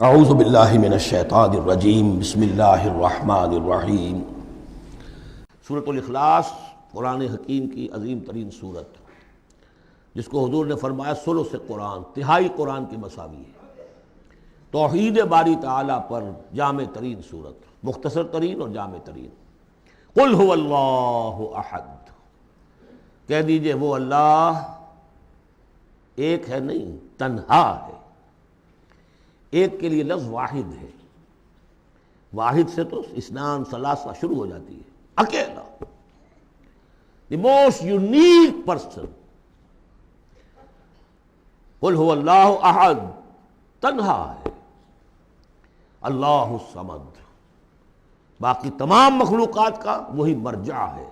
اعوذ باللہ من الشیطان الرجیم بسم اللہ الرحمن الرحیم۔ سورۃ الاخلاص قرآن حکیم کی عظیم ترین صورت، جس کو حضور نے فرمایا ثلث قرآن، تہائی قرآن کی مساوی ہے۔ توحید باری تعالیٰ پر جامع ترین صورت، مختصر ترین اور جامع ترین۔ قل هو اللہ احد، کہہ دیجئے وہ اللہ ایک ہے، نہیں تنہا ہے۔ ایک کے لیے لفظ واحد ہے، واحد سے تو اثنان ثلاثہ شروع ہو جاتی ہے، اکیلا، دی موسٹ یونیک پرسن۔ قل هو اللہ احد، تنہا ہے، اللہ الصمد، باقی تمام مخلوقات کا وہی مرجع ہے۔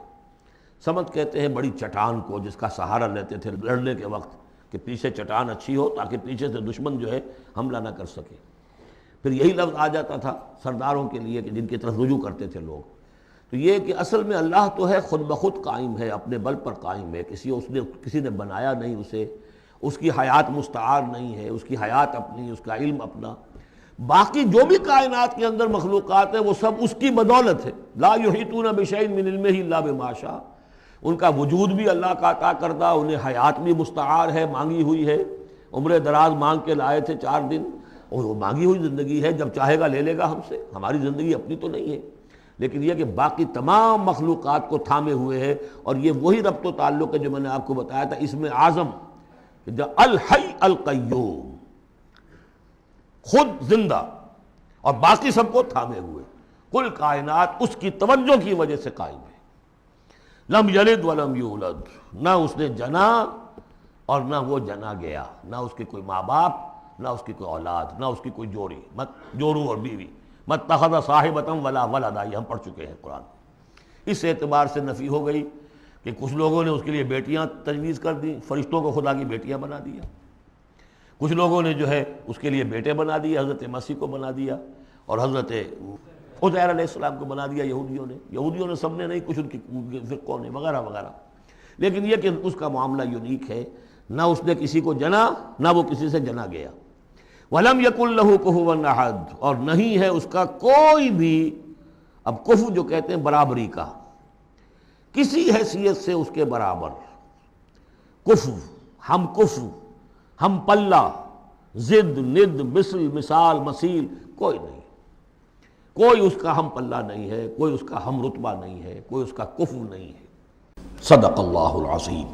صمد کہتے ہیں بڑی چٹان کو، جس کا سہارا لیتے تھے لڑنے کے وقت، کہ پیچھے چٹان اچھی ہو تاکہ پیچھے سے دشمن جو ہے حملہ نہ کر سکے۔ پھر یہی لفظ آ جاتا تھا سرداروں کے لیے کہ جن کی طرف رجوع کرتے تھے لوگ۔ تو یہ کہ اصل میں اللہ تو ہے، خود بخود قائم ہے، اپنے بل پر قائم ہے، کسی نے بنایا نہیں اسے، اس کی حیات مستعار نہیں ہے، اس کی حیات اپنی، اس کا علم اپنا۔ باقی جو بھی کائنات کے اندر مخلوقات ہیں وہ سب اس کی بدولت ہے۔ لا یحیطون بشیء من علمہ الا بما شاء، ان کا وجود بھی اللہ کا عطا کردہ، انہیں حیات بھی مستعار ہے، مانگی ہوئی ہے۔ عمر دراز مانگ کے لائے تھے 4 دن، اور وہ مانگی ہوئی زندگی ہے، جب چاہے گا لے لے گا ہم سے، ہماری زندگی اپنی تو نہیں ہے۔ لیکن یہ کہ باقی تمام مخلوقات کو تھامے ہوئے ہے، اور یہ وہی ربط و تعلق ہے جو میں نے آپ کو بتایا تھا اس میں اعظم، کہ جو الحی القیوم، خود زندہ اور باقی سب کو تھامے ہوئے۔ کل کائنات اس کی توجہ کی وجہ سے قائم ہے۔ لم یلد ولم یولد، نہ اس نے جنا اور نہ وہ جنا گیا، نہ اس کے کوئی ماں باپ، نہ اس کی کوئی اولاد، نہ اس کی کوئی جوڑی، مت جورو اور بیوی، مت اتخذ صاحبۃ ولا ولدا، یہ ہم پڑھ چکے ہیں قرآن۔ اس اعتبار سے نفی ہو گئی کہ کچھ لوگوں نے اس کے لیے بیٹیاں تجویز کر دی، فرشتوں کو خدا کی بیٹیاں بنا دیا۔ کچھ لوگوں نے جو ہے اس کے لیے بیٹے بنا دیے، حضرت مسیح کو بنا دیا، اور حضرت عزیر علیہ السلام کو بنا دیا یہودیوں نے سب نے نہیں، کچھ ان کی فرقوں نے، وغیرہ وغیرہ۔ لیکن یہ کہ اس کا معاملہ یونیک ہے، نہ اس نے کسی کو جنا، نہ وہ کسی سے جنا گیا۔ وَلَمْ يَكُنْ لَهُ كُفُوًا أَحَدٌ، اور نہیں ہے اس کا کوئی بھی، اب کفو جو کہتے ہیں برابری کا، کسی حیثیت سے اس کے برابر، کفو، ہم پلہ، ضد، ند، مثل، مثال، مثیل، کوئی نہیں، کوئی اس کا ہم پلہ نہیں ہے، کوئی اس کا ہم رتبہ نہیں ہے، کوئی اس کا کفو نہیں ہے۔ صدق اللہ العظیم۔